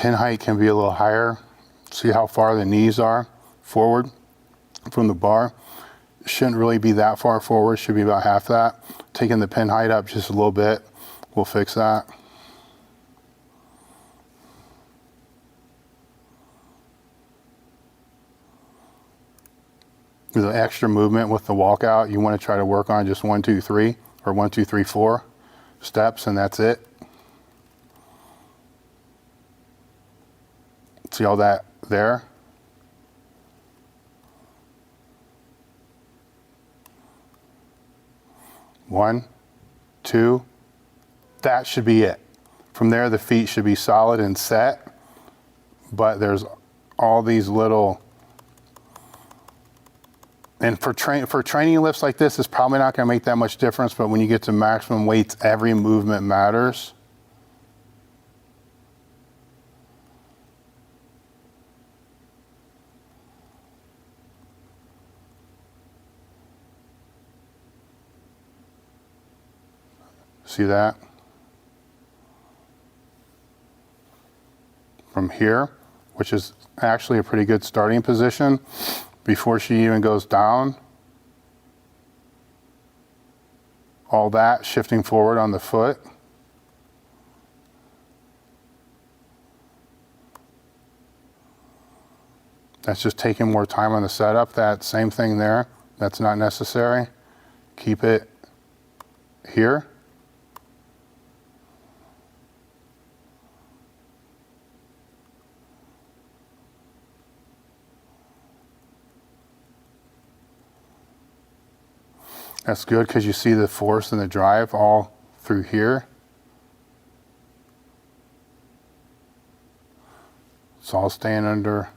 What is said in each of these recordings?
pin height can be a little higher. See how far the knees are forward from the bar? Shouldn't really be that far forward, should be about half that. Taking the pin height up just a little bit will fix that. The extra movement with the walkout, you want to try to work on just 1, 2, 3, or 1, 2, 3, 4 steps, and that's it. See all that there? One, two, that should be it. From there, the feet should be solid and set, but there's all these little, and for training lifts like this, it's probably not gonna make that much difference, but when you get to maximum weights, every movement matters. See that? From here, which is actually a pretty good starting position, before she even goes down, all that shifting forward on the foot. That's just taking more time on the setup. That same thing there, that's not necessary. Keep it here. That's good because you see the force and the drive all through here. It's all staying under.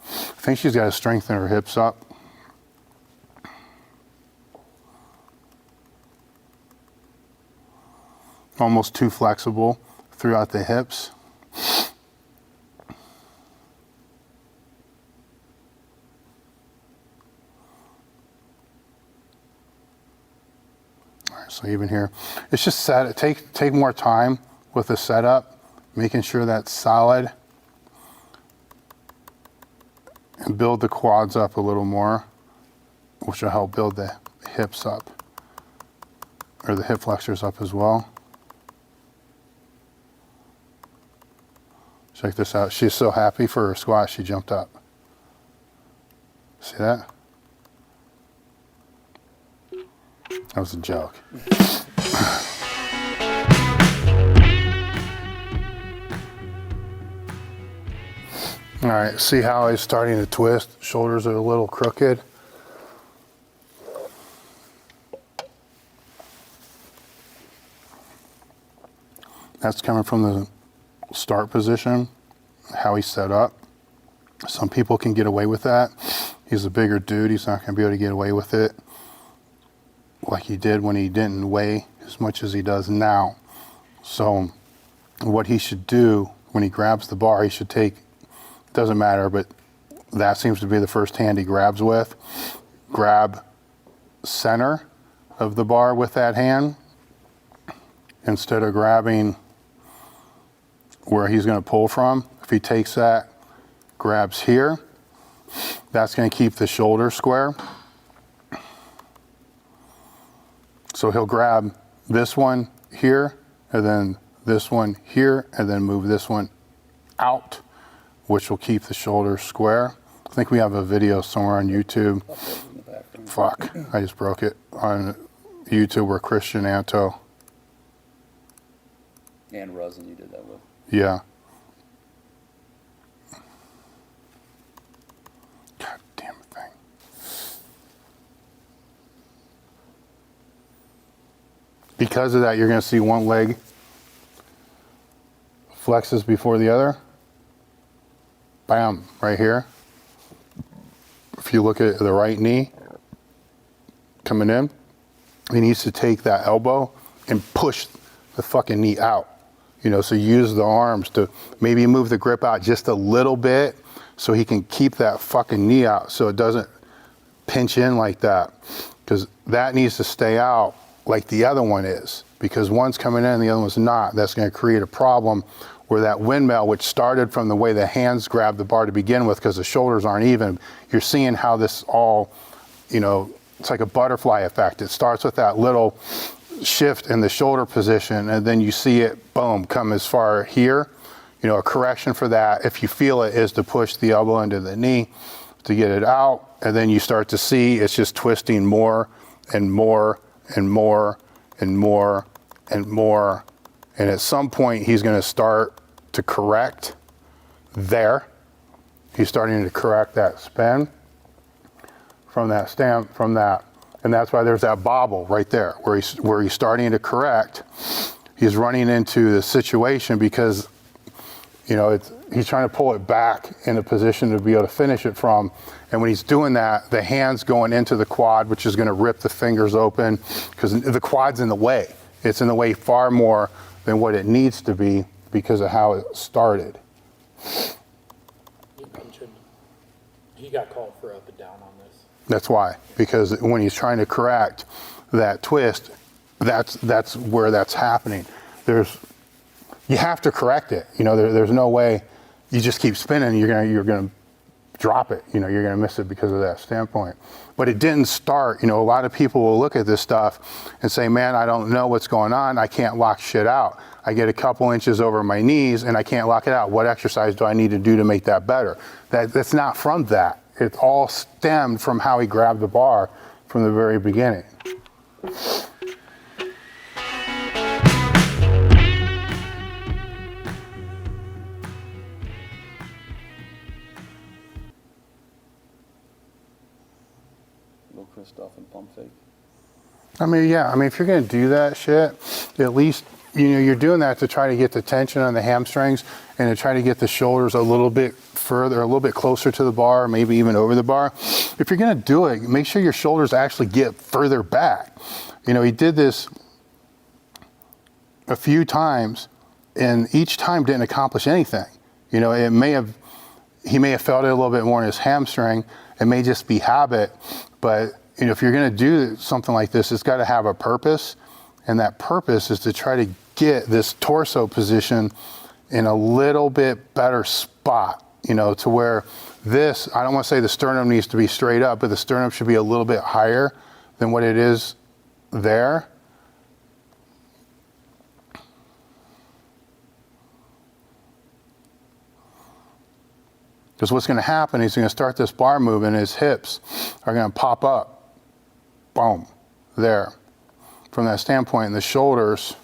I think she's got to strengthen her hips up. Almost too flexible throughout the hips. All right, so even here, it's just set. Take more time with the setup, making sure that's solid, and build the quads up a little more, which will help build the hips up, or the hip flexors up as well. Check this out. She's so happy for her squat, she jumped up. See that? That was a joke. All right, see how he's starting to twist? Shoulders are a little crooked. That's coming from the start position, how he's set up. Some people can get away with that. He's a bigger dude, he's not gonna be able to get away with it like he did when he didn't weigh as much as he does now. So what he should do when he grabs the bar, he should take, doesn't matter, but that seems to be the first hand he grabs with. Grab center of the bar with that hand instead of grabbing where he's going to pull from. If he takes that, grabs here, that's going to keep the shoulder square. So he'll grab this one here, and then this one here, and then move this one out, which will keep the shoulder square. I think we have a video somewhere on YouTube. Fuck, I just broke it. On YouTube where Christian Anto. And Rosen you did that with. Yeah. God damn thing. Because of that, you're going to see one leg flexes before the other. Bam, right here. If you look at the right knee coming in, he needs to take that elbow and push the fucking knee out. So use the arms to maybe move the grip out just a little bit so he can keep that fucking knee out so it doesn't pinch in like that. Because that needs to stay out like the other one is. Because one's coming in and the other one's not. That's going to create a problem where that windmill, which started from the way the hands grab the bar to begin with because the shoulders aren't even, you're seeing how this all, it's like a butterfly effect. It starts with that little shift in the shoulder position, and then you see it, boom, come as far here. A correction for that, if you feel it, is to push the elbow into the knee to get it out, and then you start to see it's just twisting more and more and more and more and more. And at some point, he's going to start to correct there. He's starting to correct that spin from that stamp, from that. And that's why there's that bobble right there where he's starting to correct. He's running into the situation because, he's trying to pull it back in a position to be able to finish it from. And when he's doing that, the hand's going into the quad, which is going to rip the fingers open because the quad's in the way. It's in the way far more than what it needs to be because of how it started. He got called for up and down on this. That's why, because when he's trying to correct that twist, that's where that's happening. You have to correct it. There's no way you just keep spinning. You're gonna drop it. You're gonna miss it because of that standpoint. But it didn't start. A lot of people will look at this stuff and say, "Man, I don't know what's going on. I can't lock shit out. I get a couple inches over my knees and I can't lock it out. What exercise do I need to do to make that better?" That's not from that. It all stemmed from how he grabbed the bar from the very beginning. Little Christoph and pump fake. If you're going to do that shit, at least, you're doing that to try to get the tension on the hamstrings and to try to get the shoulders a little bit further, a little bit closer to the bar, maybe even over the bar. If you're going to do it, make sure your shoulders actually get further back. He did this a few times and each time didn't accomplish anything. He may have felt it a little bit more in his hamstring. It may just be habit, but if you're going to do something like this, it's got to have a purpose, and that purpose is to try to get this torso position in a little bit better spot, to where this, I don't want to say the sternum needs to be straight up, but the sternum should be a little bit higher than what it is there. Because what's going to happen is he's going to start this bar move and his hips are going to pop up. Boom. There. From that standpoint, the shoulders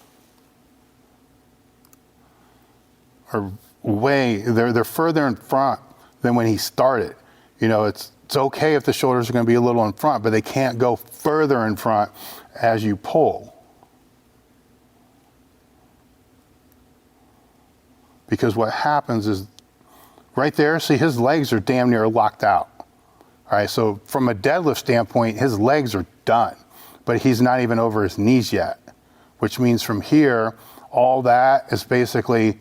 are they're further in front than when he started. It's okay if the shoulders are going to be a little in front, but they can't go further in front as you pull. Because what happens is right there, see, his legs are damn near locked out. All right, so from a deadlift standpoint, his legs are done, but he's not even over his knees yet, which means from here, all that is basically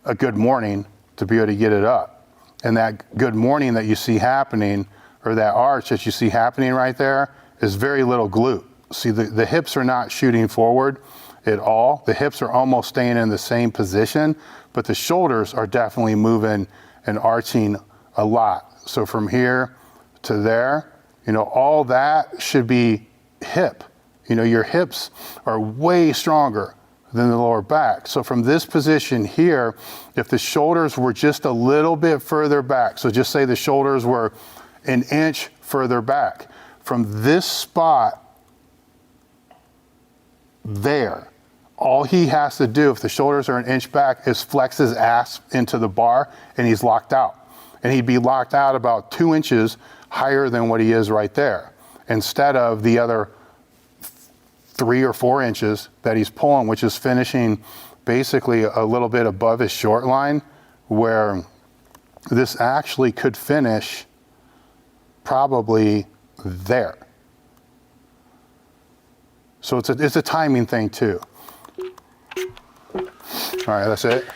a good morning to be able to get it up. And that good morning that you see happening, or that arch that you see happening right there, is very little glute. See, the hips are not shooting forward at all. The hips are almost staying in the same position, but the shoulders are definitely moving and arching a lot. So from here to there, all that should be hip. Your hips are way stronger than the lower back. So from this position here, if the shoulders were just a little bit further back, so just say the shoulders were an inch further back, from this spot there, all he has to do, if the shoulders are an inch back, is flex his ass into the bar and he's locked out. And he'd be locked out about 2 inches higher than what he is right there, instead of the other 3 or 4 inches that he's pulling, which is finishing basically a little bit above his short line, where this actually could finish probably there. So it's a timing thing too. All right, that's it.